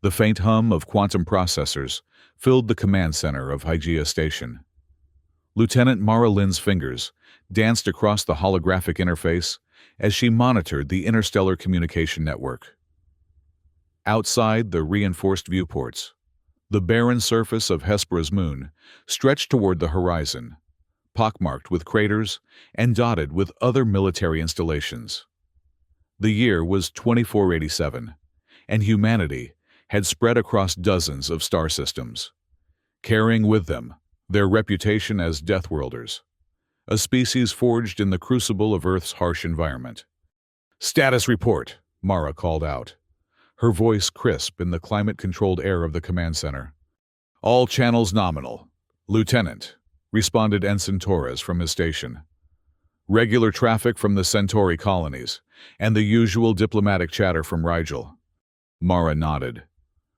The faint hum of quantum processors filled the command center of Hygeia Station. Lieutenant Mara Lynn's fingers danced across the holographic interface as she monitored the interstellar communication network. Outside the reinforced viewports, the barren surface of Hespera's moon stretched toward the horizon, pockmarked with craters and dotted with other military installations. The year was 2487, and humanity had spread across dozens of star systems, carrying with them their reputation as Deathworlders, a species forged in the crucible of Earth's harsh environment. "Status report," Mara called out, her voice crisp in the climate-controlled air of the command center. "All channels nominal. Lieutenant," responded Ensign Torres from his station. "Regular traffic from the Centauri colonies, and the usual diplomatic chatter from Rigel." Mara nodded,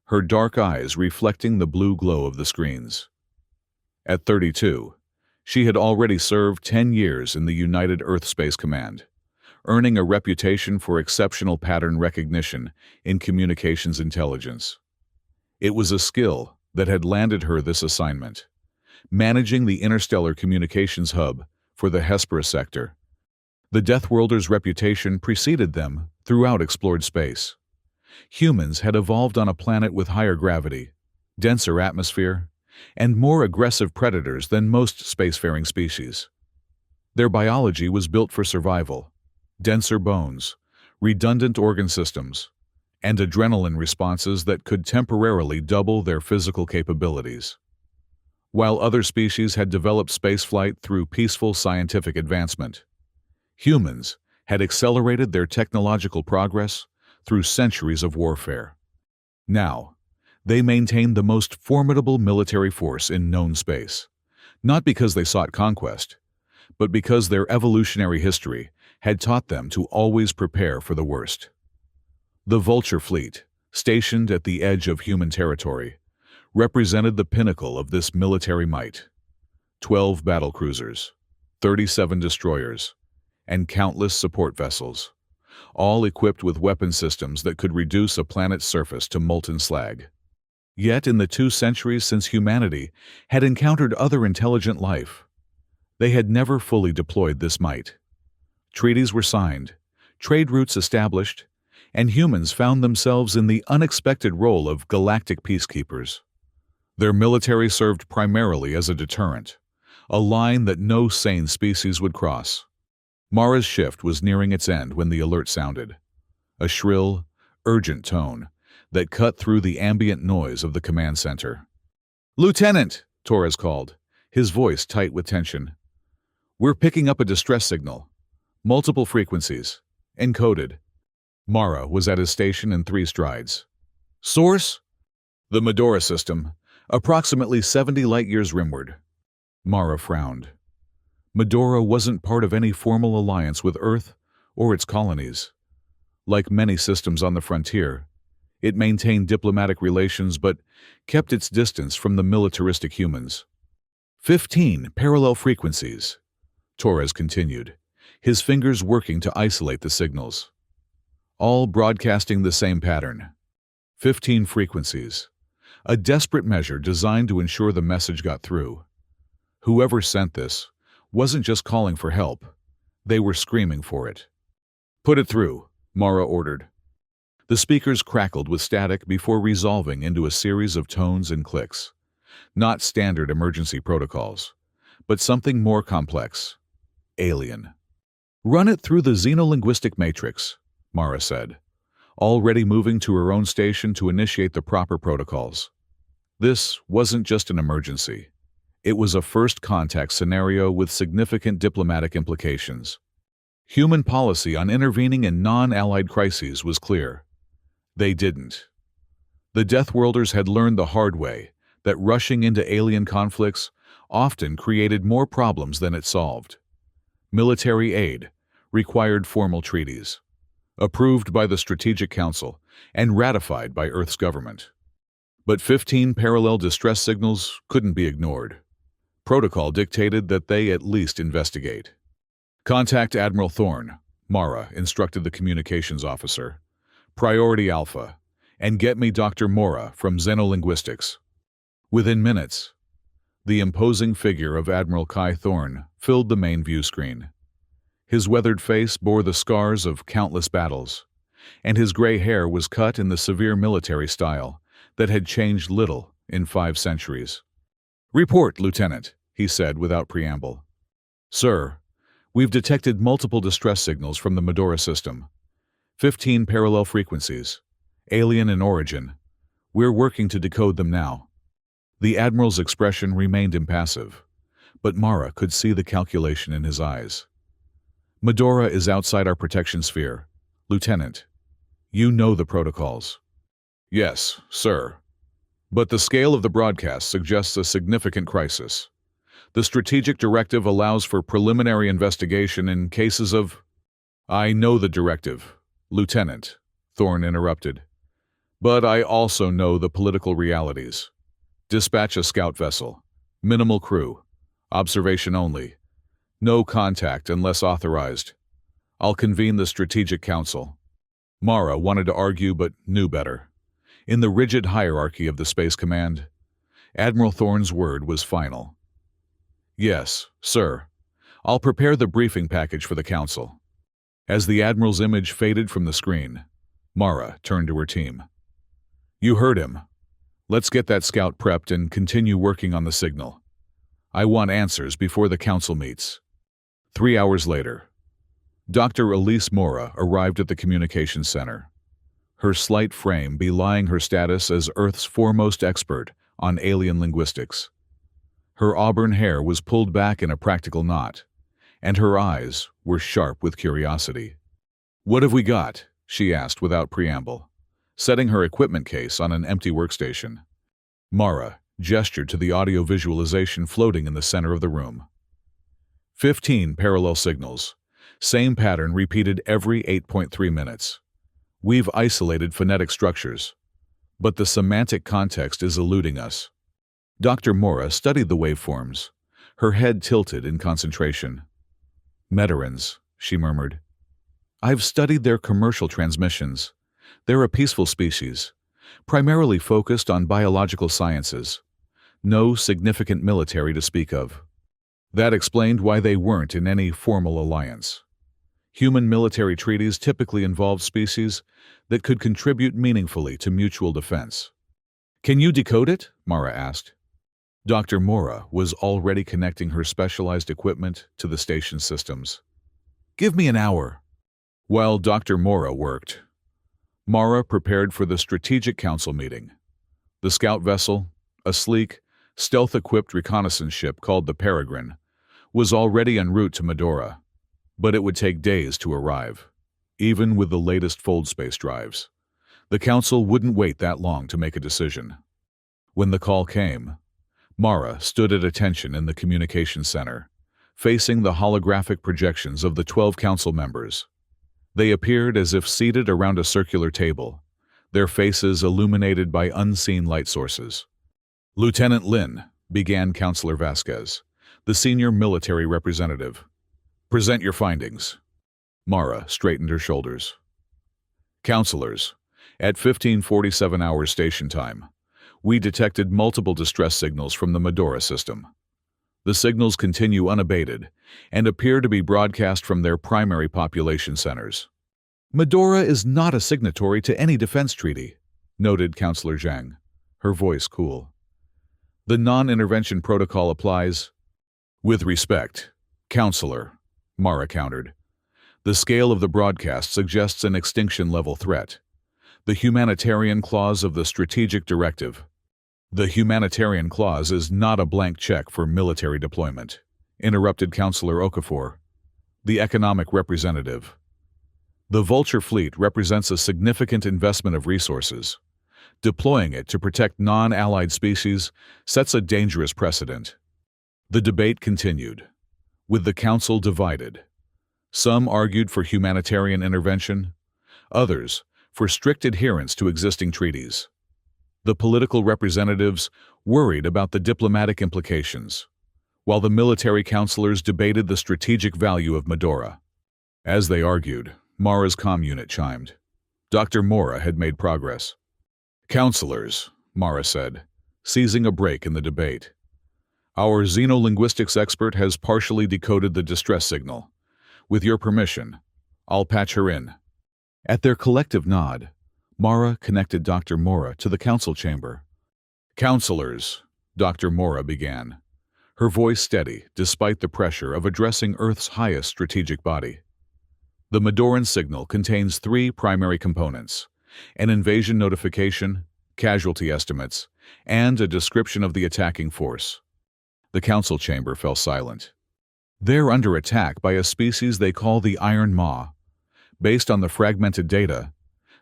her dark eyes reflecting the blue glow of the screens. At 32, she had already served 10 years in the United Earth Space Command, earning a reputation for exceptional pattern recognition in communications intelligence. It was a skill that had landed her this assignment, managing the interstellar communications hub for the Hespera sector. The Deathworlders' reputation preceded them throughout explored space. Humans had evolved on a planet with higher gravity, denser atmosphere, and more aggressive predators than most spacefaring species. Their biology was built for survival: denser bones, redundant organ systems, and adrenaline responses that could temporarily double their physical capabilities. While other species had developed spaceflight through peaceful scientific advancement, humans had accelerated their technological progress through centuries of warfare. Now, they maintained the most formidable military force in known space, not because they sought conquest, but because their evolutionary history had taught them to always prepare for the worst. The Vulture Fleet, stationed at the edge of human territory, represented the pinnacle of this military might. 12 battlecruisers, 37 destroyers, and countless support vessels, all equipped with weapon systems that could reduce a planet's surface to molten slag. Yet in the 2 centuries since humanity had encountered other intelligent life, they had never fully deployed this might. Treaties were signed, trade routes established, and humans found themselves in the unexpected role of galactic peacekeepers. Their military served primarily as a deterrent, a line that no sane species would cross. Mara's shift was nearing its end when the alert sounded, a shrill, urgent tone that cut through the ambient noise of the command center. "Lieutenant," Torres called, his voice tight with tension. "We're picking up a distress signal. Multiple frequencies. Encoded." Mara was at his station in 3 strides. "Source?" "The Medora system, approximately 70 light-years rimward." Mara frowned. Medora wasn't part of any formal alliance with Earth or its colonies. Like many systems on the frontier, it maintained diplomatic relations but kept its distance from the militaristic humans. 15 parallel frequencies, Torres continued, his fingers working to isolate the signals. All broadcasting the same pattern. 15 frequencies. A desperate measure designed to ensure the message got through. Whoever sent this wasn't just calling for help. They were screaming for it. "Put it through," Mara ordered. The speakers crackled with static before resolving into a series of tones and clicks. Not standard emergency protocols, but something more complex. Alien. "Run it through the xenolinguistic matrix," Mara said, already moving to her own station to initiate the proper protocols. This wasn't just an emergency. It was a first contact scenario with significant diplomatic implications. Human policy on intervening in non-allied crises was clear. They didn't. The Deathworlders had learned the hard way that rushing into alien conflicts often created more problems than it solved. Military aid required formal treaties, approved by the Strategic Council and ratified by Earth's government. But 15 parallel distress signals couldn't be ignored. Protocol dictated that they at least investigate. "Contact Admiral Thorne," Mara instructed the communications officer. "Priority Alpha. And get me Dr. Mora from Xenolinguistics. Within minutes, the imposing figure of Admiral Kai Thorne filled the main view screen. His weathered face bore the scars of countless battles, and his gray hair was cut in the severe military style that had changed little in 5 centuries. "Report, Lieutenant," he said without preamble. "Sir, we've detected multiple distress signals from the Medora system. 15 parallel frequencies, alien in origin. We're working to decode them now." The Admiral's expression remained impassive, but Mara could see the calculation in his eyes. "Medora is outside our protection sphere. Lieutenant, you know the protocols." "Yes, sir. But the scale of the broadcast suggests a significant crisis. The strategic directive allows for preliminary investigation in cases of—" "I know the directive, Lieutenant," Thorne interrupted. "But I also know the political realities. Dispatch a scout vessel. Minimal crew. Observation only. No contact unless authorized. I'll convene the Strategic Council." Mara wanted to argue but knew better. In the rigid hierarchy of the Space Command, Admiral Thorne's word was final. "Yes, sir. I'll prepare the briefing package for the Council." As the Admiral's image faded from the screen, Mara turned to her team. "You heard him. Let's get that scout prepped and continue working on the signal. I want answers before the Council meets." 3 hours later, Dr. Elise Mora arrived at the communications center, her slight frame belying her status as Earth's foremost expert on alien linguistics. Her auburn hair was pulled back in a practical knot, and her eyes were sharp with curiosity. "What have we got?" she asked without preamble, setting her equipment case on an empty workstation. Mara gestured to the audio visualization floating in the center of the room. 15 parallel signals, same pattern repeated every 8.3 minutes. We've isolated phonetic structures, but the semantic context is eluding us. Dr. Mora studied the waveforms, her head tilted in concentration. "Metarans," she murmured. "I've studied their commercial transmissions. They're a peaceful species, primarily focused on biological sciences. No significant military to speak of." That explained why they weren't in any formal alliance. Human military treaties typically involve species that could contribute meaningfully to mutual defense. "Can you decode it?" Mara asked. Dr. Mora was already connecting her specialized equipment to the station systems. "Give me an hour." While Dr. Mora worked, Mara prepared for the Strategic Council meeting. The scout vessel, a sleek, stealth-equipped reconnaissance ship called the Peregrine, was already en route to Medora, but it would take days to arrive, even with the latest fold space drives. The Council wouldn't wait that long to make a decision. When the call came, Mara stood at attention in the communications center, facing the holographic projections of the 12 Council members. They appeared as if seated around a circular table, their faces illuminated by unseen light sources. "Lieutenant Lin," began Counselor Vasquez, the senior military representative. "Present your findings." Mara straightened her shoulders. "Counselors, at 15:47 hours station time, we detected multiple distress signals from the Medora system. The signals continue unabated and appear to be broadcast from their primary population centers." "Medora is not a signatory to any defense treaty," noted Counselor Zhang, her voice cool. "The non-intervention protocol applies." "With respect, Counselor," Mara countered. "The scale of the broadcast suggests an extinction-level threat. The humanitarian clause of the strategic directive." "The humanitarian clause is not a blank check for military deployment," interrupted Counselor Okafor, the economic representative. "The Vulture fleet represents a significant investment of resources. Deploying it to protect non-allied species sets a dangerous precedent." The debate continued, with the Council divided. Some argued for humanitarian intervention, others for strict adherence to existing treaties. The political representatives worried about the diplomatic implications, while the military counselors debated the strategic value of Medora. As they argued, Mara's comm unit chimed. Dr. Mora had made progress. Counselors, Mara said, seizing a break in the debate. Our xenolinguistics expert has partially decoded the distress signal. With your permission, I'll patch her in. At their collective nod, Mara connected Dr. Mora to the council chamber. Counselors, Dr. Mora began, her voice steady despite the pressure of addressing Earth's highest strategic body. The Medoran signal contains three primary components: an invasion notification, casualty estimates, and a description of the attacking force. The council chamber fell silent. They're under attack by a species they call the Iron Maw. Based on the fragmented data,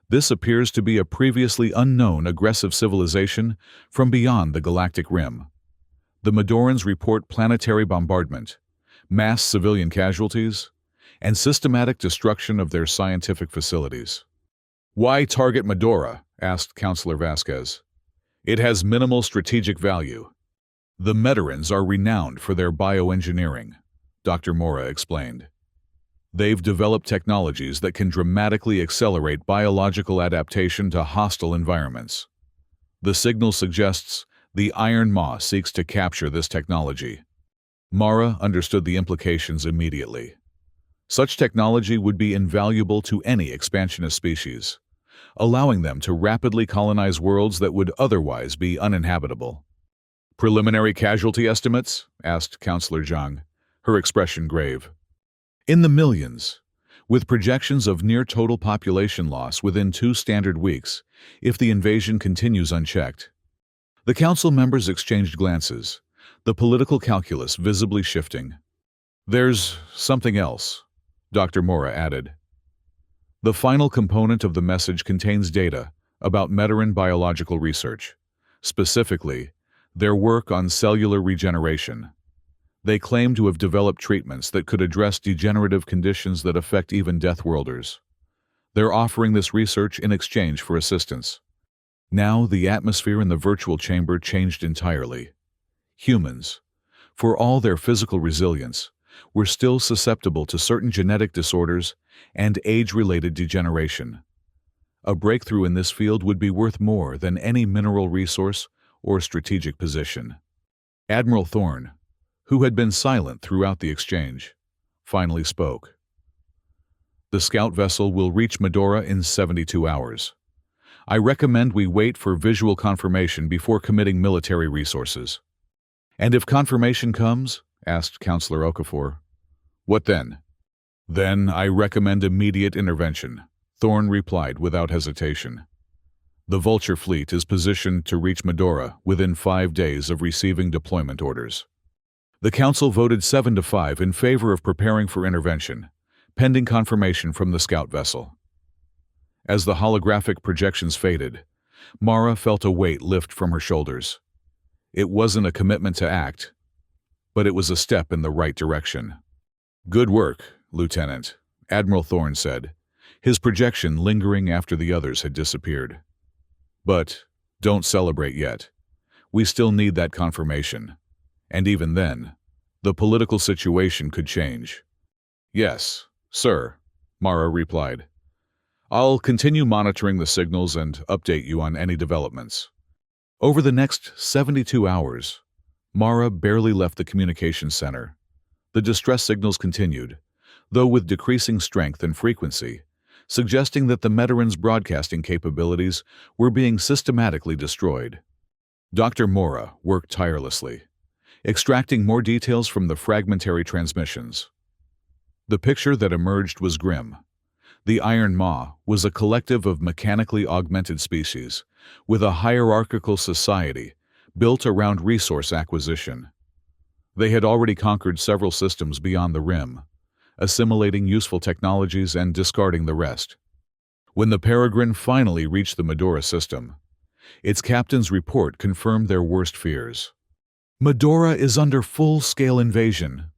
this appears to be a previously unknown aggressive civilization from beyond the galactic rim. The Medorans report planetary bombardment, mass civilian casualties, and systematic destruction of their scientific facilities. Why target Medora? Asked Counselor Vasquez. It has minimal strategic value. The Medorans are renowned for their bioengineering, Dr. Mora explained. They've developed technologies that can dramatically accelerate biological adaptation to hostile environments. The signal suggests the Iron Maw seeks to capture this technology. Mara understood the implications immediately. Such technology would be invaluable to any expansionist species, allowing them to rapidly colonize worlds that would otherwise be uninhabitable. Preliminary casualty estimates? Asked Counselor Zhang, her expression grave. In the millions, with projections of near-total population loss within 2 standard weeks if the invasion continues unchecked. The council members exchanged glances, the political calculus visibly shifting. There's something else, Dr. Mora added. The final component of the message contains data about Medoran biological research, specifically their work on cellular regeneration. They claim to have developed treatments that could address degenerative conditions that affect even Deathworlders. They're offering this research in exchange for assistance. Now the atmosphere in the virtual chamber changed entirely. Humans, for all their physical resilience, were still susceptible to certain genetic disorders and age-related degeneration. A breakthrough in this field would be worth more than any mineral resource or strategic position. Admiral Thorne, who had been silent throughout the exchange, finally spoke. The scout vessel will reach Medora in 72 hours. I recommend we wait for visual confirmation before committing military resources. And if confirmation comes? Asked Counselor Okafor. What then? Then I recommend immediate intervention, Thorne replied without hesitation. The Vulture fleet is positioned to reach Medora within 5 days of receiving deployment orders. The Council voted 7-5 in favor of preparing for intervention, pending confirmation from the scout vessel. As the holographic projections faded, Mara felt a weight lift from her shoulders. It wasn't a commitment to act, but it was a step in the right direction. Good work, Lieutenant, Admiral Thorne said, his projection lingering after the others had disappeared. But don't celebrate yet. We still need that confirmation. And even then, the political situation could change. Yes, sir, Mara replied. I'll continue monitoring the signals and update you on any developments. Over the next 72 hours, Mara barely left the communications center. The distress signals continued, though with decreasing strength and frequency, suggesting that the Medorans' broadcasting capabilities were being systematically destroyed. Dr. Mora worked tirelessly, extracting more details from the fragmentary transmissions. The picture that emerged was grim. The Iron Maw was a collective of mechanically augmented species, with a hierarchical society built around resource acquisition. They had already conquered several systems beyond the rim, assimilating useful technologies and discarding the rest. When the Peregrine finally reached the Medora system, its captain's report confirmed their worst fears. Medora is under full-scale invasion,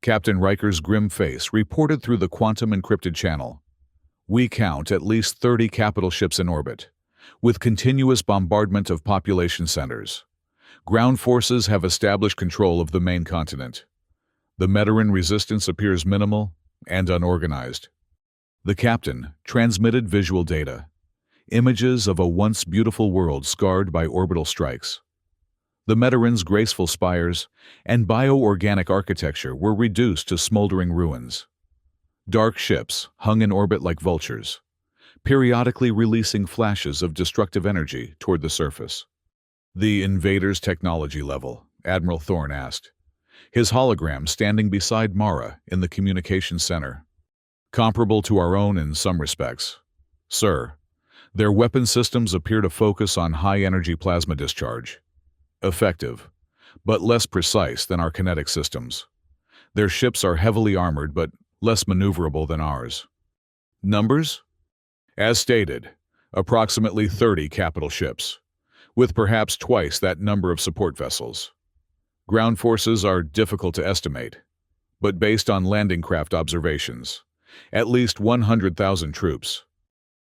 Captain Riker's grim face reported through the quantum-encrypted channel. We count at least 30 capital ships in orbit, with continuous bombardment of population centers. Ground forces have established control of the main continent. The Medoran resistance appears minimal and unorganized. The captain transmitted visual data. images of a once beautiful world scarred by orbital strikes. The Metarin's graceful spires and bioorganic architecture were reduced to smoldering ruins. Dark ships hung in orbit like vultures, periodically releasing flashes of destructive energy toward the surface. "The invaders' technology level?" Admiral Thorne asked, his hologram standing beside Mara in the communications center. "Comparable to our own in some respects, sir. Their weapon systems appear to focus on high-energy plasma discharge. Effective, but less precise than our kinetic systems. Their ships are heavily armored but less maneuverable than ours." "Numbers?" "As stated, approximately 30 capital ships, with perhaps twice that number of support vessels. Ground forces are difficult to estimate, but based on landing craft observations, at least 100,000 troops."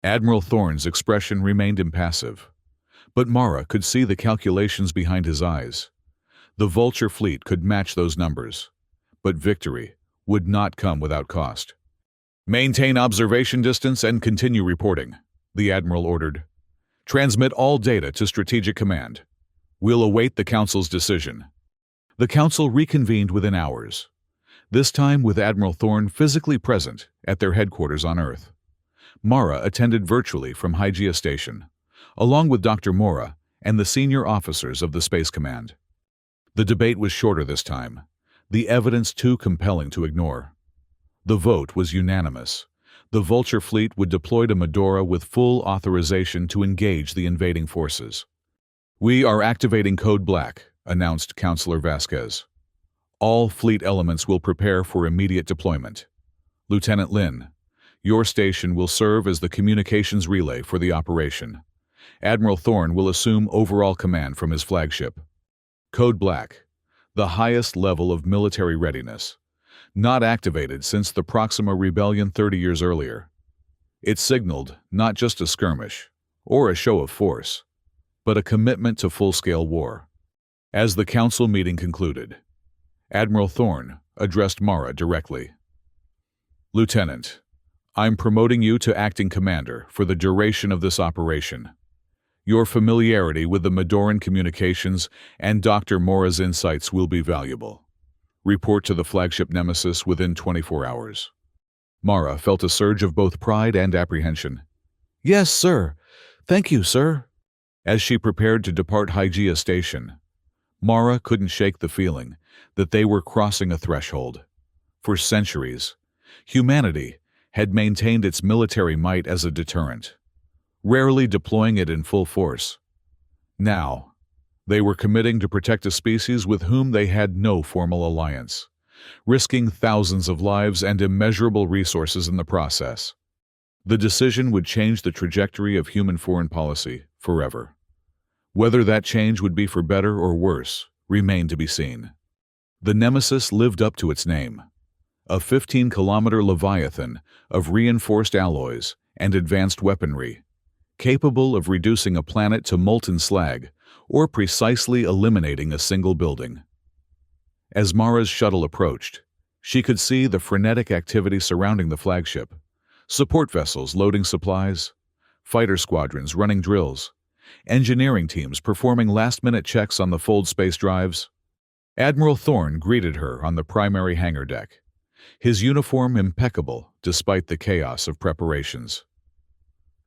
Admiral Thorne's expression remained impassive, but Mara could see the calculations behind his eyes. The Vulture fleet could match those numbers, but victory would not come without cost. "Maintain observation distance and continue reporting," the Admiral ordered. "Transmit all data to Strategic Command. We'll await the Council's decision." The Council reconvened within hours, this time with Admiral Thorne physically present at their headquarters on Earth. Mara attended virtually from Hygeia Station, along with Dr. Mora and the senior officers of the Space Command. The debate was shorter this time, the evidence too compelling to ignore. The vote was unanimous. The Vulture fleet would deploy to Medora with full authorization to engage the invading forces. "We are activating Code Black," announced Counselor Vasquez. "All fleet elements will prepare for immediate deployment. Lieutenant Lin, your station will serve as the communications relay for the operation. Admiral Thorne will assume overall command from his flagship. Code Black, the highest level of military readiness, not activated since the Proxima Rebellion 30 years earlier. It signaled not just a skirmish or a show of force, but a commitment to full-scale war." As the Council meeting concluded, Admiral Thorne addressed Mara directly. "Lieutenant, I'm promoting you to acting commander for the duration of this operation. Your familiarity with the Medoran communications and Dr. Mora's insights will be valuable. Report to the flagship Nemesis within 24 hours." Mara felt a surge of both pride and apprehension. "Yes, sir. Thank you, sir." As she prepared to depart Hygeia Station, Mara couldn't shake the feeling that they were crossing a threshold. For centuries, humanity had maintained its military might as a deterrent, rarely deploying it in full force. Now, they were committing to protect a species with whom they had no formal alliance, risking thousands of lives and immeasurable resources in the process. The decision would change the trajectory of human foreign policy forever. Whether that change would be for better or worse remained to be seen. The Nemesis lived up to its name, a 15-kilometer leviathan of reinforced alloys and advanced weaponry, capable of reducing a planet to molten slag or precisely eliminating a single building. As Mara's shuttle approached, she could see the frenetic activity surrounding the flagship: support vessels loading supplies, fighter squadrons running drills, engineering teams performing last-minute checks on the fold space drives. Admiral Thorne greeted her on the primary hangar deck, his uniform impeccable despite the chaos of preparations.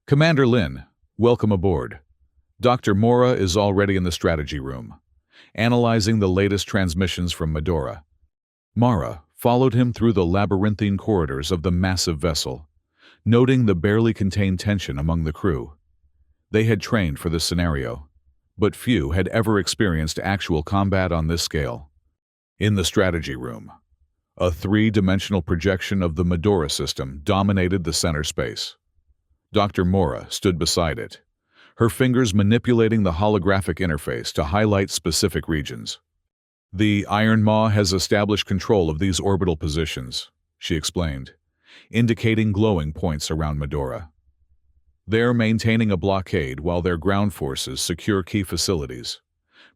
"Commander Lin, welcome aboard. Dr. Mora is already in the strategy room, analyzing the latest transmissions from Medora." Mara followed him through the labyrinthine corridors of the massive vessel, noting the barely contained tension among the crew. They had trained for this scenario, but few had ever experienced actual combat on this scale. In the strategy room, a three-dimensional projection of the Medora system dominated the center space. Dr. Mora stood beside it, her fingers manipulating the holographic interface to highlight specific regions. "The Iron Maw has established control of these orbital positions," she explained, indicating glowing points around Medora. "They're maintaining a blockade while their ground forces secure key facilities,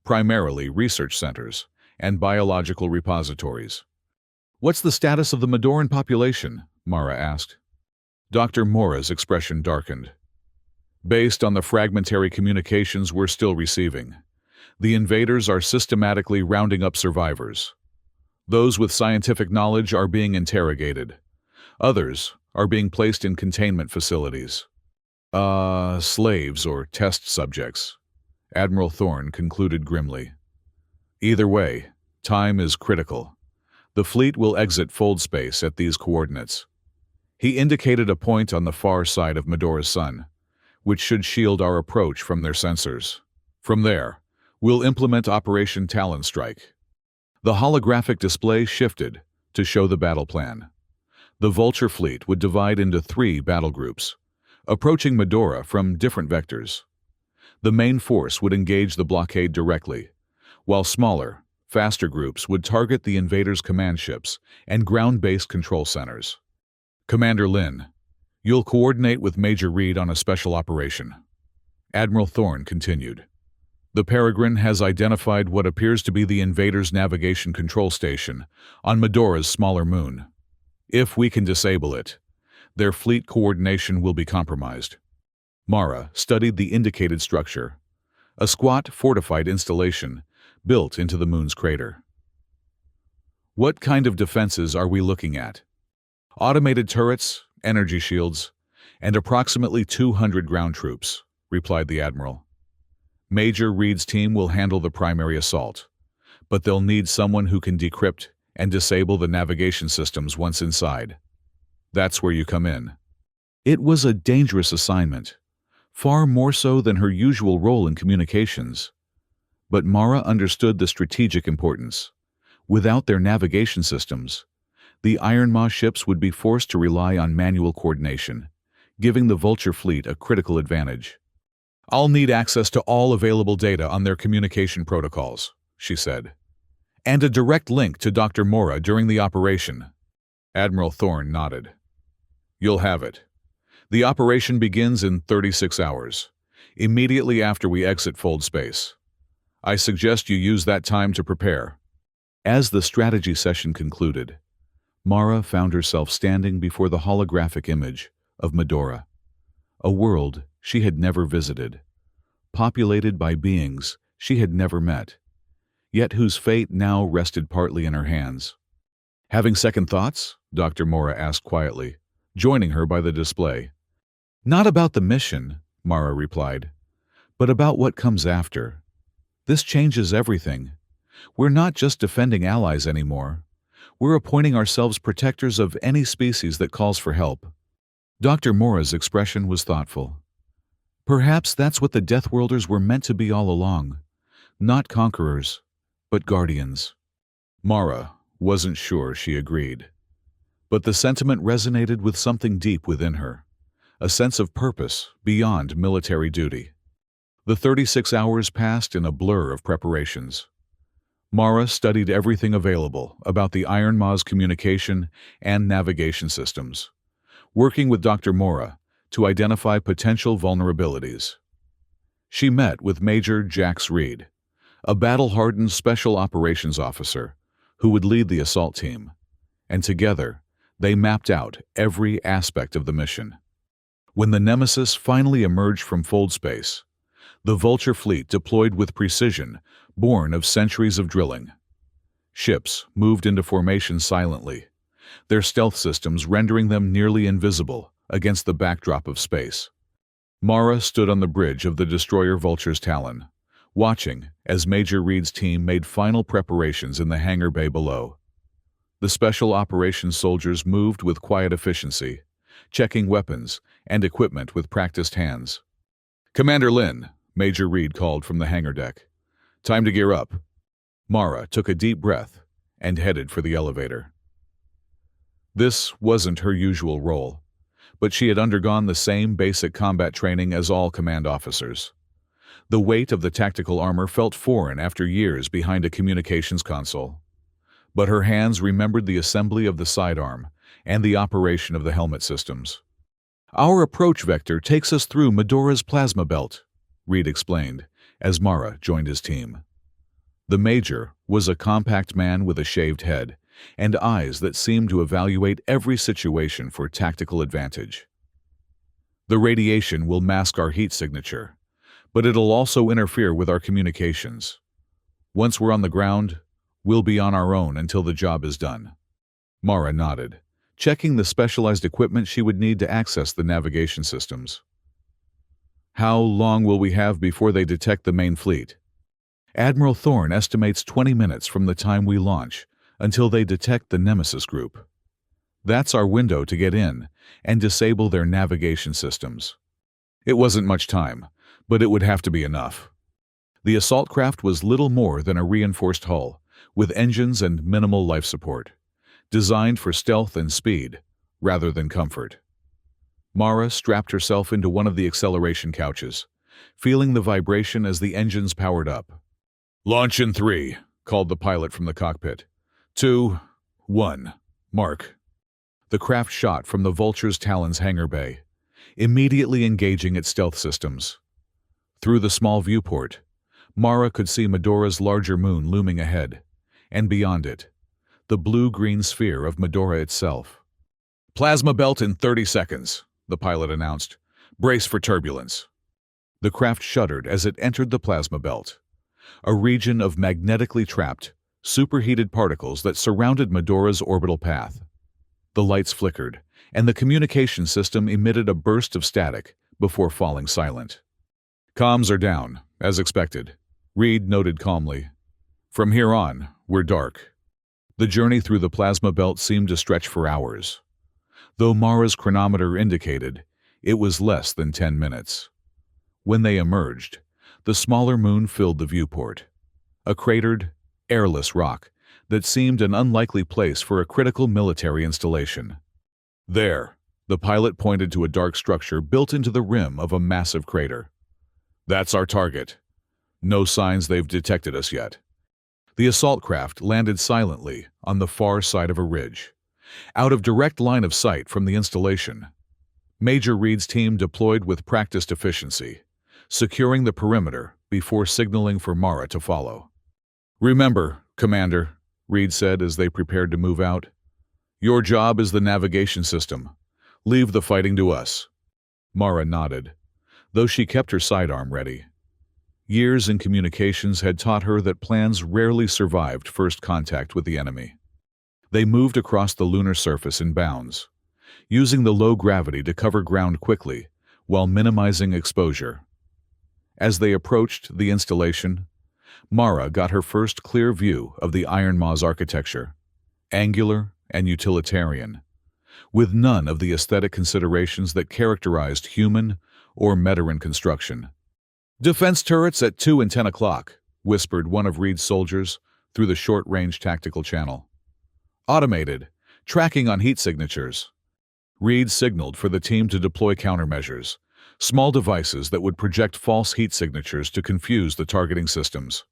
primarily research centers and biological repositories." "What's the status of the Medoran population?" Mara asked. Dr. Mora's expression darkened. Based on the fragmentary communications we're still receiving, the invaders are systematically rounding up survivors. Those with scientific knowledge are being interrogated. Others are being placed in containment facilities. Slaves or test subjects, Admiral Thorne concluded grimly. Either way, time is critical. The fleet will exit fold space at these coordinates. He indicated a point on the far side of Medora's sun, which should shield our approach from their sensors. From there, we'll implement Operation Talon Strike. The holographic display shifted to show the battle plan. The Vulture fleet would divide into 3 battle groups, approaching Medora from different vectors. The main force would engage the blockade directly, while smaller, faster groups would target the invaders' command ships and ground-based control centers. Commander Lin, you'll coordinate with Major Reed on a special operation. Admiral Thorne continued. The Peregrine has identified what appears to be the invaders' navigation control station on Medora's smaller moon. If we can disable it, their fleet coordination will be compromised. Mara studied the indicated structure, a squat, fortified installation built into the moon's crater. What kind of defenses are we looking at? Automated turrets, energy shields, and approximately 200 ground troops, replied the Admiral. Major Reed's team will handle the primary assault, but they'll need someone who can decrypt and disable the navigation systems once inside. That's where you come in. It was a dangerous assignment, far more so than her usual role in communications. But Mara understood the strategic importance. Without their navigation systems, the Iron Maw ships would be forced to rely on manual coordination, giving the Vulture fleet a critical advantage. I'll need access to all available data on their communication protocols, she said, and a direct link to Dr. Mora during the operation. Admiral Thorne nodded. You'll have it. The operation begins in 36 hours, immediately after we exit fold space. I suggest you use that time to prepare. As the strategy session concluded, Mara found herself standing before the holographic image of Medora, a world she had never visited, populated by beings she had never met, yet whose fate now rested partly in her hands. Having second thoughts? Dr. Mora asked quietly, joining her by the display. Not about the mission, Mara replied, but about what comes after. This changes everything. We're not just defending allies anymore. We're appointing ourselves protectors of any species that calls for help. Dr. Mora's expression was thoughtful. Perhaps that's what the Deathworlders were meant to be all along. Not conquerors, but guardians. Mara wasn't sure she agreed. But the sentiment resonated with something deep within her, a sense of purpose beyond military duty. The 36 hours passed in a blur of preparations. Mara studied everything available about the Iron Maw's communication and navigation systems, working with Dr. Mora to identify potential vulnerabilities. She met with Major Jax Reed, a battle-hardened special operations officer who would lead the assault team, and together they mapped out every aspect of the mission. When the Nemesis finally emerged from fold space, the Vulture fleet deployed with precision born of centuries of drilling. Ships moved into formation silently, their stealth systems rendering them nearly invisible against the backdrop of space. Mara stood on the bridge of the destroyer Vulture's Talon, watching as Major Reed's team made final preparations in the hangar bay below. The special operations soldiers moved with quiet efficiency, checking weapons and equipment with practiced hands. Commander Lin, Major Reed called from the hangar deck. Time to gear up. Mara took a deep breath and headed for the elevator. This wasn't her usual role, but she had undergone the same basic combat training as all command officers. The weight of the tactical armor felt foreign after years behind a communications console. But her hands remembered the assembly of the sidearm and the operation of the helmet systems. Our approach vector takes us through Medora's plasma belt, Reed explained as Mara joined his team. The Major was a compact man with a shaved head and eyes that seemed to evaluate every situation for tactical advantage. The radiation will mask our heat signature, but it'll also interfere with our communications. Once we're on the ground, we'll be on our own until the job is done." Mara nodded, checking the specialized equipment she would need to access the navigation systems. "How long will we have before they detect the main fleet?" "Admiral Thorne estimates 20 minutes from the time we launch until they detect the Nemesis group. That's our window to get in and disable their navigation systems." It wasn't much time, but it would have to be enough. The assault craft was little more than a reinforced hull, with engines and minimal life support, designed for stealth and speed, rather than comfort. Mara strapped herself into one of the acceleration couches, feeling the vibration as the engines powered up. "Launch in 3, called the pilot from the cockpit. 2, 1, mark." The craft shot from the Vulture's Talon's hangar bay, immediately engaging its stealth systems. Through the small viewport, Mara could see Medora's larger moon looming ahead, and beyond it, the blue-green sphere of Medora itself. "Plasma belt in 30 seconds, the pilot announced. "Brace for turbulence." The craft shuddered as it entered the plasma belt, a region of magnetically trapped, superheated particles that surrounded Medora's orbital path. The lights flickered, and the communication system emitted a burst of static before falling silent. "Comms are down, as expected," Reed noted calmly. "From here on, we're dark." The journey through the plasma belt seemed to stretch for hours, though Mara's chronometer indicated it was less than 10 minutes. When they emerged, the smaller moon filled the viewport, a cratered, airless rock that seemed an unlikely place for a critical military installation. "There," the pilot pointed to a dark structure built into the rim of a massive crater. "That's our target. No signs they've detected us yet." The assault craft landed silently on the far side of a ridge, out of direct line of sight from the installation. Major Reed's team deployed with practiced efficiency, securing the perimeter before signaling for Mara to follow. "Remember, Commander," Reed said as they prepared to move out, "your job is the navigation system. Leave the fighting to us." Mara nodded, though she kept her sidearm ready. Years in communications had taught her that plans rarely survived first contact with the enemy. They moved across the lunar surface in bounds, using the low gravity to cover ground quickly while minimizing exposure. As they approached the installation, Mara got her first clear view of the Iron Maw's architecture, angular and utilitarian, with none of the aesthetic considerations that characterized human or Meteran construction. "Defense turrets at 2 and 10 o'clock, whispered one of Reed's soldiers through the short-range tactical channel. "Automated, tracking on heat signatures." Reed signaled for the team to deploy countermeasures, small devices that would project false heat signatures to confuse the targeting systems.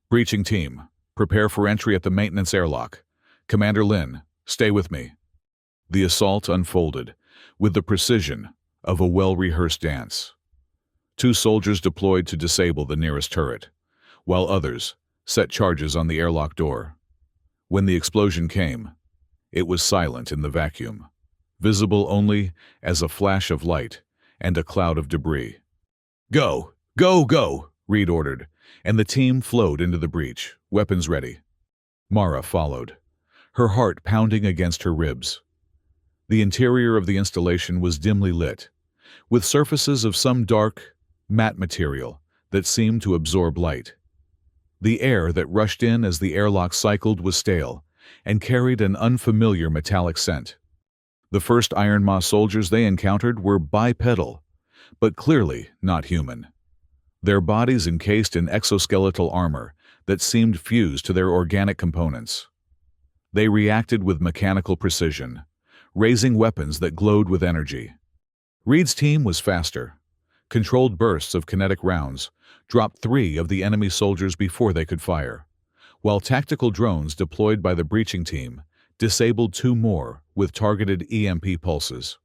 "Breaching team, prepare for entry at the maintenance airlock. Commander Lin, stay with me." The assault unfolded with the precision of a well-rehearsed dance. 2 soldiers deployed to disable the nearest turret, while others set charges on the airlock door. When the explosion came, it was silent in the vacuum, visible only as a flash of light and a cloud of debris. "Go! Go! Go!" Reed ordered, and the team flowed into the breach, weapons ready. Mara followed, her heart pounding against her ribs. The interior of the installation was dimly lit, with surfaces of some dark, matte material that seemed to absorb light. The air that rushed in as the airlock cycled was stale and carried an unfamiliar metallic scent. The first Iron Maw soldiers they encountered were bipedal, but clearly not human, their bodies encased in exoskeletal armor that seemed fused to their organic components. They reacted with mechanical precision, raising weapons that glowed with energy. Reed's team was faster. Controlled bursts of kinetic rounds dropped 3 of the enemy soldiers before they could fire, while tactical drones deployed by the breaching team disabled 2 more with targeted EMP pulses.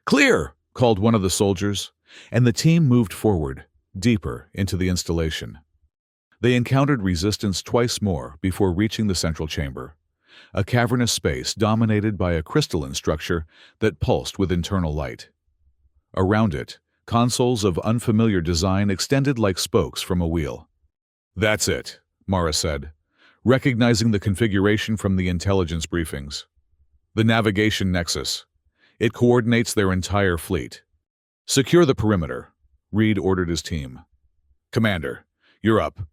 "Clear!" called one of the soldiers, and the team moved forward, deeper into the installation. They encountered resistance twice more before reaching the central chamber, a cavernous space dominated by a crystalline structure that pulsed with internal light. Around it, consoles of unfamiliar design extended like spokes from a wheel. "That's it," Mara said, recognizing the configuration from the intelligence briefings. "The navigation nexus. It coordinates their entire fleet." "Secure the perimeter," Reed ordered his team. "Commander, you're up."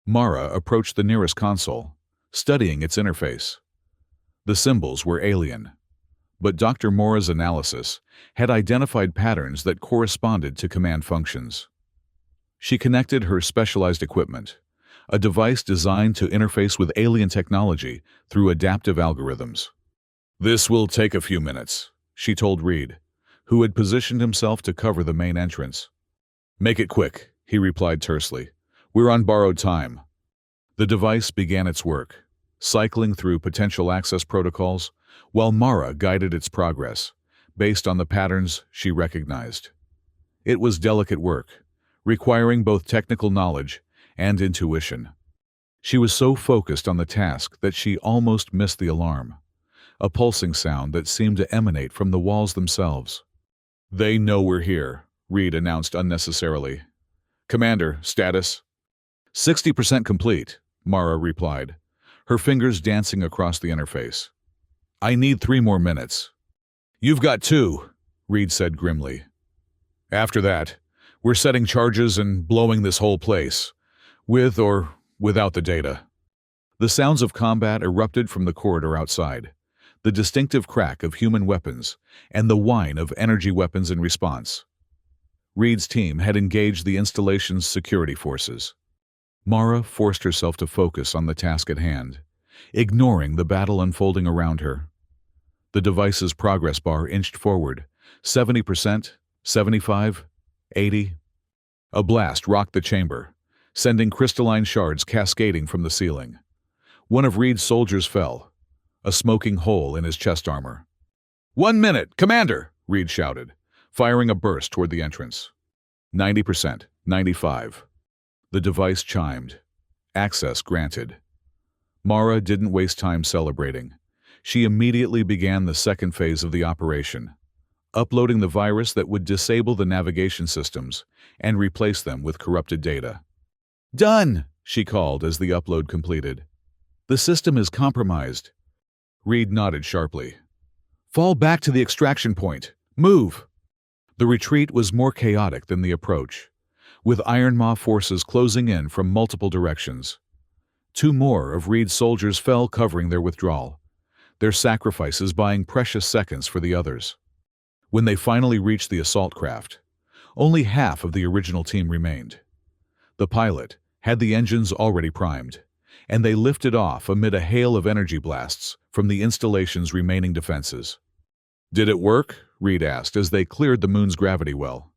Mara approached the nearest console, studying its interface. The symbols were alien, but Dr. Mora's analysis had identified patterns that corresponded to command functions. She connected her specialized equipment, a device designed to interface with alien technology through adaptive algorithms. "This will take a few minutes," she told Reed, who had positioned himself to cover the main entrance. "Make it quick," he replied tersely. "We're on borrowed time." The device began its work, cycling through potential access protocols, while Mara guided its progress, based on the patterns she recognized. It was delicate work, requiring both technical knowledge and intuition. She was so focused on the task that she almost missed the alarm, a pulsing sound that seemed to emanate from the walls themselves. "They know we're here," Reed announced unnecessarily. "Commander, status?" 60% complete, Mara replied, her fingers dancing across the interface. "I need 3 more minutes." "You've got 2, Reed said grimly. "After that, we're setting charges and blowing this whole place, with or without the data." The sounds of combat erupted from the corridor outside, the distinctive crack of human weapons and the whine of energy weapons in response. Reed's team had engaged the installation's security forces. Mara forced herself to focus on the task at hand, ignoring the battle unfolding around her. The device's progress bar inched forward, 70%, 75, 80. A blast rocked the chamber, sending crystalline shards cascading from the ceiling. One of Reed's soldiers fell, a smoking hole in his chest armor. "1 minute, Commander!" Reed shouted, firing a burst toward the entrance. 90%, 95. The device chimed. Access granted. Mara didn't waste time celebrating. She immediately began the second phase of the operation, uploading the virus that would disable the navigation systems and replace them with corrupted data. "Done!" she called as the upload completed. "The system is compromised." Reed nodded sharply. "Fall back to the extraction point. Move!" The retreat was more chaotic than the approach, with Iron Maw forces closing in from multiple directions. 2 more of Reed's soldiers fell covering their withdrawal, their sacrifices buying precious seconds for the others. When they finally reached the assault craft, only half of the original team remained. The pilot had the engines already primed, and they lifted off amid a hail of energy blasts from the installation's remaining defenses. "Did it work?" Reed asked as they cleared the moon's gravity well.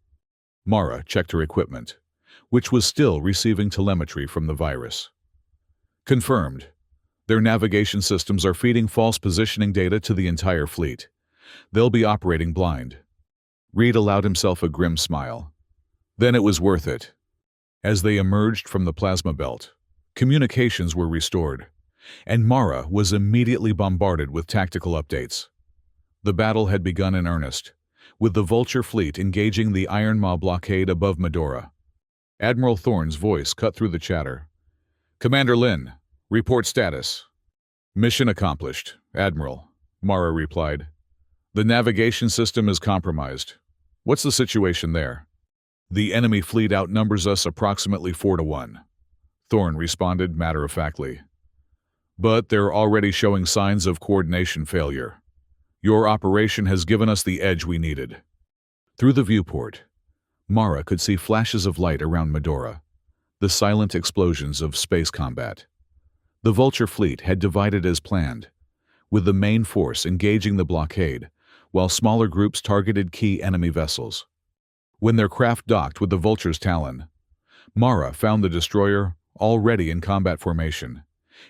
Mara checked her equipment, which was still receiving telemetry from the virus. "Confirmed. Their navigation systems are feeding false positioning data to the entire fleet. They'll be operating blind." Reed allowed himself a grim smile. Then it was worth it. As they emerged from the plasma belt, communications were restored, and Mara was immediately bombarded with tactical updates. The battle had begun in earnest, with the Vulture fleet engaging the Iron Maw blockade above Medora. Admiral Thorne's voice cut through the chatter. "Commander Lin, report status." "Mission accomplished, Admiral," Mara replied. "The navigation system is compromised. What's the situation there?" "The enemy fleet outnumbers us approximately 4-1, Thorne responded matter-of-factly. "But they're already showing signs of coordination failure. Your operation has given us the edge we needed." Through the viewport, Mara could see flashes of light around Medora, the silent explosions of space combat. The Vulture fleet had divided as planned, with the main force engaging the blockade, while smaller groups targeted key enemy vessels. When their craft docked with the Vulture's Talon, Mara found the destroyer already in combat formation,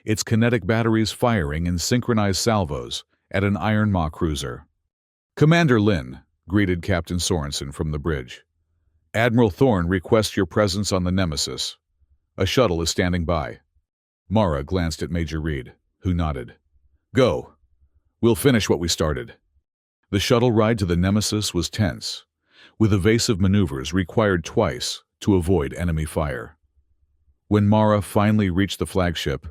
its kinetic batteries firing in synchronized salvos at an Iron Maw cruiser. "Commander Lin," greeted Captain Sorensen from the bridge. "Admiral Thorne requests your presence on the Nemesis. A shuttle is standing by." Mara glanced at Major Reed, who nodded. "Go. We'll finish what we started." The shuttle ride to the Nemesis was tense, with evasive maneuvers required twice to avoid enemy fire. When Mara finally reached the flagship,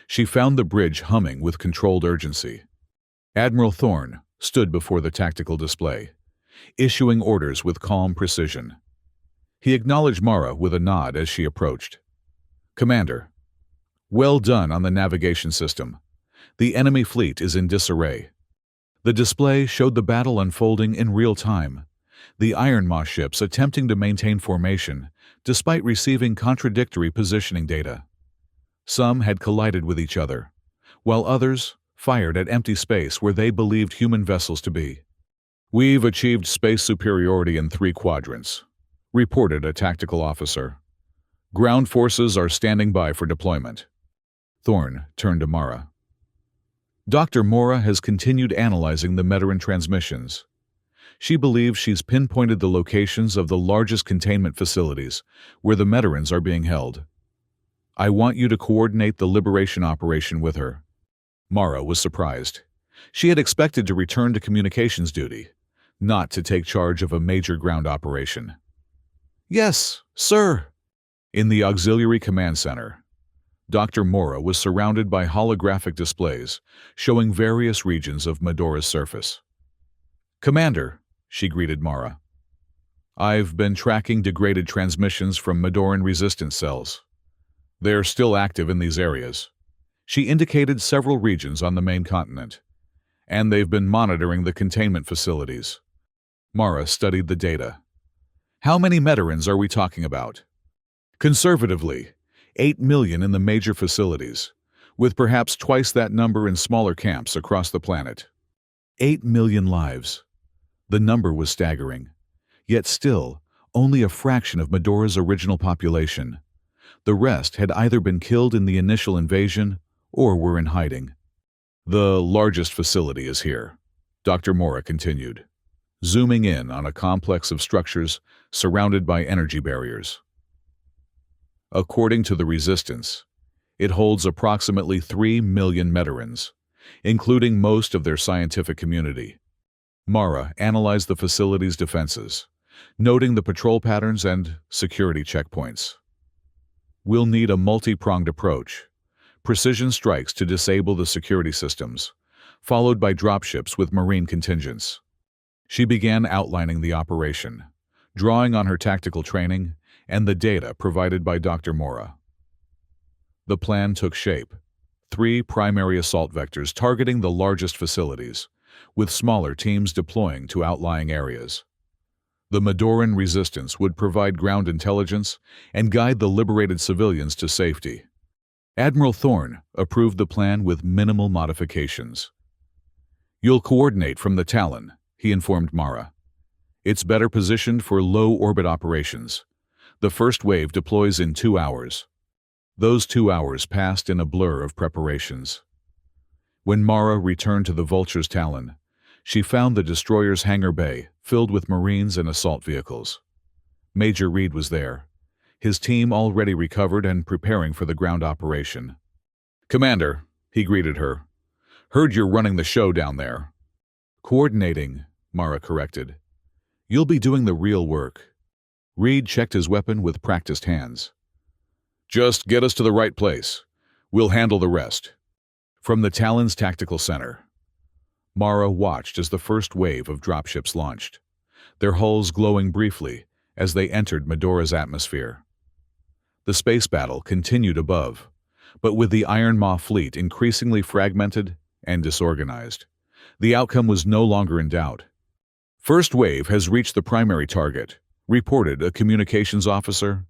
she found the bridge humming with controlled urgency. Admiral Thorne stood before the tactical display, issuing orders with calm precision. He acknowledged Mara with a nod as she approached. "Commander, well done on the navigation system. The enemy fleet is in disarray." The display showed the battle unfolding in real time, the Iron Maw ships attempting to maintain formation despite receiving contradictory positioning data. Some had collided with each other, while others fired at empty space where they believed human vessels to be. "We've achieved space superiority in 3 quadrants," reported a tactical officer. "Ground forces are standing by for deployment." Thorne turned to Mara. Dr. Mora has continued analyzing the Meteran transmissions. She believes she's pinpointed the locations of the largest containment facilities where the Meterans are being held. "I want you to coordinate the liberation operation with her." Mara was surprised. She had expected to return to communications duty, not to take charge of a major ground operation. "Yes, sir." In the Auxiliary Command Center, Dr. Mora was surrounded by holographic displays showing various regions of Medora's surface. "Commander," she greeted Mara, "I've been tracking degraded transmissions from Medoran resistance cells. They're still active in these areas." She indicated several regions on the main continent, "and they've been monitoring the containment facilities." Mara studied the data. "How many Meterans are we talking about?" "Conservatively, 8 million in the major facilities, with perhaps twice that number in smaller camps across the planet." 8 million lives. The number was staggering. Yet still, only a fraction of Medora's original population. The rest had either been killed in the initial invasion or were in hiding. "The largest facility is here," Dr. Mora continued, zooming in on a complex of structures surrounded by energy barriers. According to the Resistance, it holds approximately 3 million Meterans, including most of their scientific community. Mara analyzed the facility's defenses, noting the patrol patterns and security checkpoints. "We'll need a multi-pronged approach. Precision strikes to disable the security systems, followed by dropships with marine contingents." She began outlining the operation, drawing on her tactical training and the data provided by Dr. Mora. The plan took shape. 3 primary assault vectors targeting the largest facilities, with smaller teams deploying to outlying areas. The Medoran resistance would provide ground intelligence and guide the liberated civilians to safety. Admiral Thorne approved the plan with minimal modifications. "You'll coordinate from the Talon," he informed Mara. "It's better positioned for low-orbit operations. The first wave deploys in 2 hours." Those 2 hours passed in a blur of preparations. When Mara returned to the Vulture's Talon, she found the destroyer's hangar bay filled with Marines and assault vehicles. Major Reed was there, his team already recovered and preparing for the ground operation. "Commander," he greeted her, "heard you're running the show down there." "Coordinating," Mara corrected. "You'll be doing the real work." Reed checked his weapon with practiced hands. "Just get us to the right place. We'll handle the rest." From the Talon's tactical center, Mara watched as the first wave of dropships launched, their hulls glowing briefly as they entered Medora's atmosphere. The space battle continued above, but with the Iron Maw fleet increasingly fragmented and disorganized, the outcome was no longer in doubt. "First wave has reached the primary target," reported a communications officer.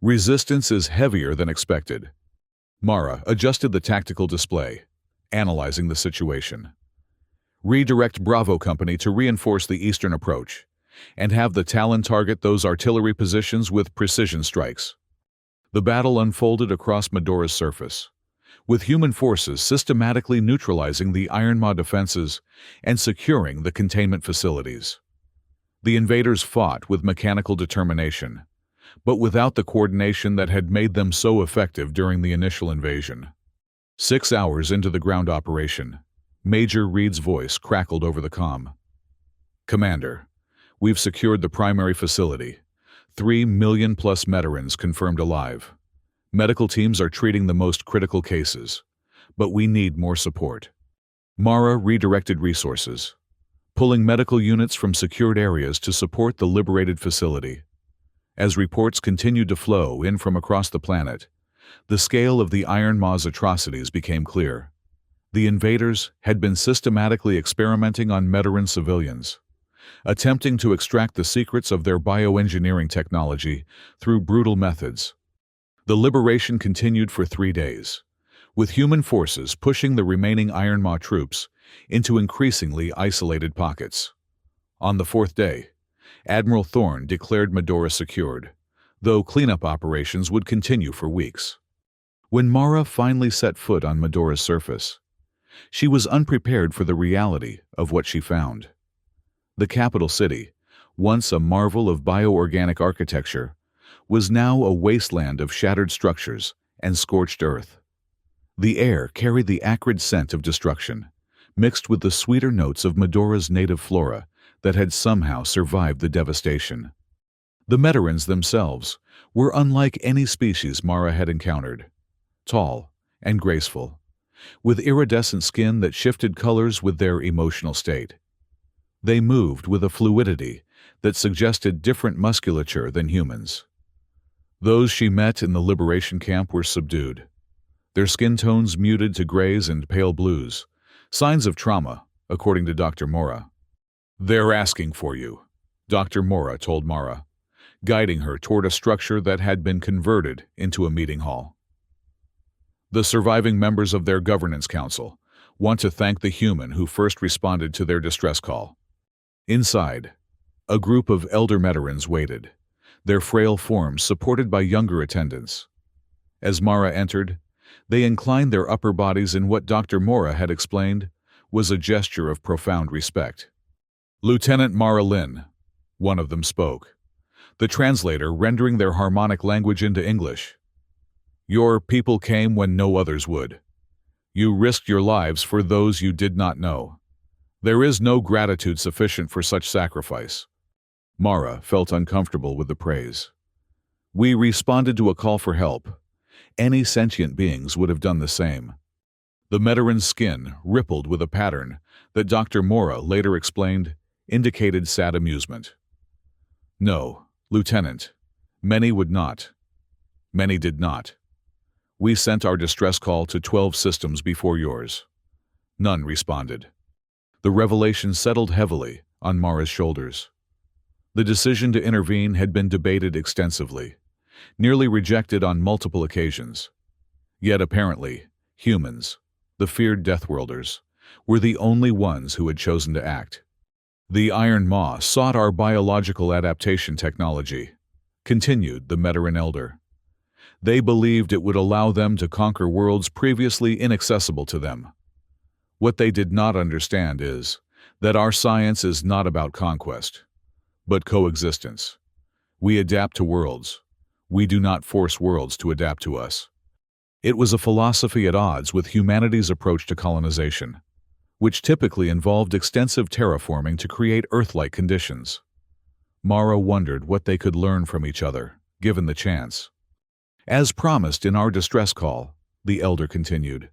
"Resistance is heavier than expected." Mara adjusted the tactical display, analyzing the situation. "Redirect Bravo Company to reinforce the eastern approach, and have the Talon target those artillery positions with precision strikes." The battle unfolded across Medora's surface, with human forces systematically neutralizing the Iron Maw defenses and securing the containment facilities. The invaders fought with mechanical determination, but without the coordination that had made them so effective during the initial invasion. 6 hours into the ground operation, Major Reed's voice crackled over the comm. "Commander, We've secured the primary facility. 3 million plus Metarans confirmed alive. Medical teams are treating the most critical cases. But we need more support. Mara redirected resources, pulling medical units from secured areas to support the liberated facility. As reports continued to flow in from across the planet, the scale of the Iron Maw's atrocities became clear. The invaders had been systematically experimenting on Metaran civilians, attempting to extract the secrets of their bioengineering technology through brutal methods. The liberation continued for 3 days, with human forces pushing the remaining Iron Maw troops into increasingly isolated pockets. On the 4th day, Admiral Thorne declared Medora secured, though cleanup operations would continue for weeks. When Mara finally set foot on Medora's surface, she was unprepared for the reality of what she found. The capital city, once a marvel of bioorganic architecture, was now a wasteland of shattered structures and scorched earth. The air carried the acrid scent of destruction, mixed with the sweeter notes of Medora's native flora that had somehow survived the devastation. The Metarans themselves were unlike any species Mara had encountered, tall and graceful, with iridescent skin that shifted colors with their emotional state. They moved with a fluidity that suggested different musculature than humans. Those she met in the liberation camp were subdued, their skin tones muted to grays and pale blues, signs of trauma, according to Dr. Mora. "They're asking for you," Dr. Mora told Mara, guiding her toward a structure that had been converted into a meeting hall. "The surviving members of their governance council want to thank the human who first responded to their distress call." Inside, a group of elder Metarans waited, their frail forms supported by younger attendants. As Mara entered, they inclined their upper bodies in what Dr. Mora had explained was a gesture of profound respect. "Lieutenant Mara Lin," one of them spoke, the translator rendering their harmonic language into English. "Your people came when no others would. You risked your lives for those you did not know. There is no gratitude sufficient for such sacrifice." Mara felt uncomfortable with the praise. "We responded to a call for help. Any sentient beings would have done the same." The Metaran's skin rippled with a pattern that Dr. Mora later explained indicated sad amusement. "No, Lieutenant, many would not. Many did not. We sent our distress call to 12 systems before yours. None responded." The revelation settled heavily on Mara's shoulders. The decision to intervene had been debated extensively, nearly rejected on multiple occasions. Yet apparently, humans, the feared Deathworlders, were the only ones who had chosen to act. "The Iron Maw sought our biological adaptation technology," continued the Metaran elder. "They believed it would allow them to conquer worlds previously inaccessible to them. What they did not understand is that our science is not about conquest, but coexistence. We adapt to worlds. We do not force worlds to adapt to us." It was a philosophy at odds with humanity's approach to colonization, which typically involved extensive terraforming to create Earth-like conditions. Mara wondered what they could learn from each other, given the chance. "As promised in our distress call," the elder continued,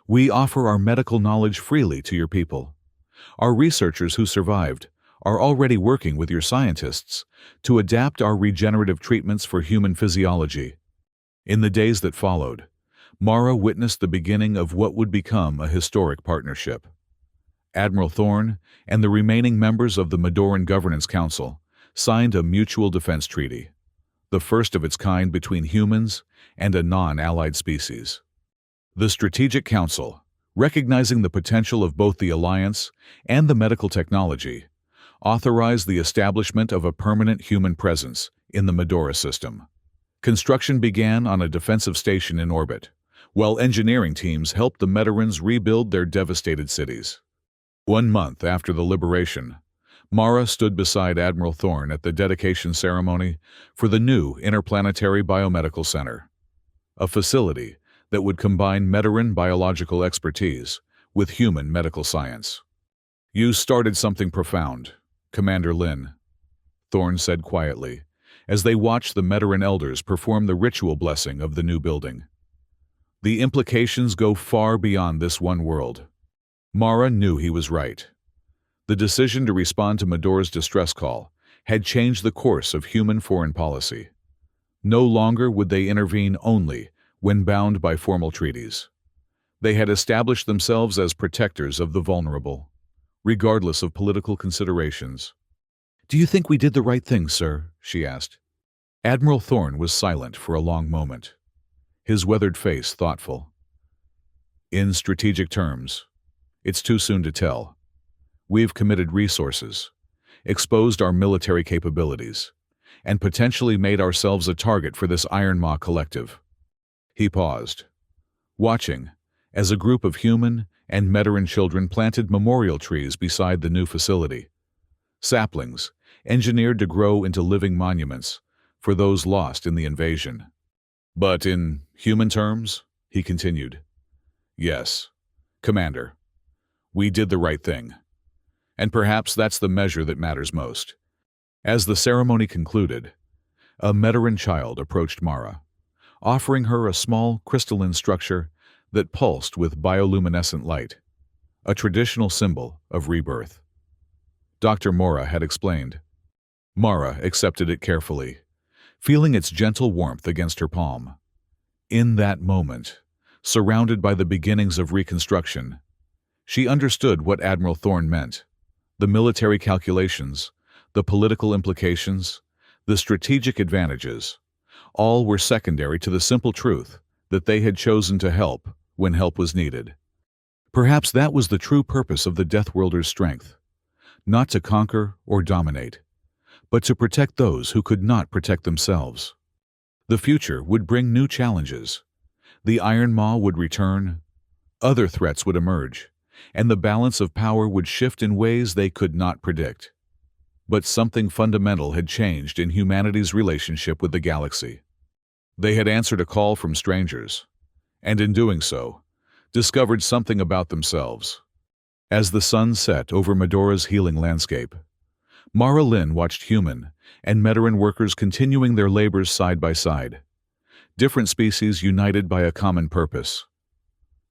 "we offer our medical knowledge freely to your people. Our researchers who survived are already working with your scientists to adapt our regenerative treatments for human physiology." In the days that followed, Mara witnessed the beginning of what would become a historic partnership. Admiral Thorne and the remaining members of the Medoran Governance Council signed a mutual defense treaty, the first of its kind between humans and a non-allied species. The Strategic Council, recognizing the potential of both the alliance and the medical technology, authorized the establishment of a permanent human presence in the Medora system. Construction began on a defensive station in orbit, while engineering teams helped the Metarans rebuild their devastated cities. 1 month after the liberation, Mara stood beside Admiral Thorne at the dedication ceremony for the new Interplanetary Biomedical Center, a facility that would combine Metaran biological expertise with human medical science. "You started something profound, Commander Lin," Thorne said quietly, as they watched the Meteran elders perform the ritual blessing of the new building. The implications go far beyond this one world. Mara knew he was right. The decision to respond to Medora's distress call had changed the course of human foreign policy. No longer would they intervene only when bound by formal treaties. They had established themselves as protectors of the vulnerable, regardless of political considerations. "Do you think we did the right thing, sir?" she asked. Admiral Thorne was silent for a long moment, his weathered face thoughtful. "In strategic terms, it's too soon to tell. We've committed resources, exposed our military capabilities, and potentially made ourselves a target for this Iron Maw collective." He paused, watching as a group of human and Meteran children planted memorial trees beside the new facility. Saplings, engineered to grow into living monuments for those lost in the invasion. "But in human terms," he continued, "yes, Commander, we did the right thing. And perhaps that's the measure that matters most." As the ceremony concluded, a Meteran child approached Mara, offering her a small crystalline structure that pulsed with bioluminescent light, a traditional symbol of rebirth. Dr. Mora had explained. Mara accepted it carefully, feeling its gentle warmth against her palm. In that moment, surrounded by the beginnings of reconstruction, she understood what Admiral Thorne meant. The military calculations, the political implications, the strategic advantages, all were secondary to the simple truth that they had chosen to help when help was needed. Perhaps that was the true purpose of the Deathworlders' strength, not to conquer or dominate, but to protect those who could not protect themselves. The future would bring new challenges. The Iron Maw would return, other threats would emerge, and the balance of power would shift in ways they could not predict. But something fundamental had changed in humanity's relationship with the galaxy. They had answered a call from strangers, and in doing so, discovered something about themselves. As the sun set over Medora's healing landscape, Mara Lynn watched human and Meteran workers continuing their labors side by side, different species united by a common purpose.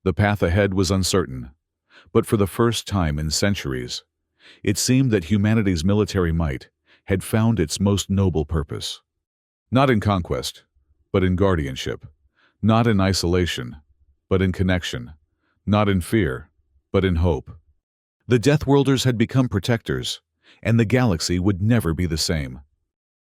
The path ahead was uncertain, but for the first time in centuries, it seemed that humanity's military might had found its most noble purpose. Not in conquest, but in guardianship. Not in isolation, but in connection. Not in fear, but in hope. The Deathworlders had become protectors, and the galaxy would never be the same.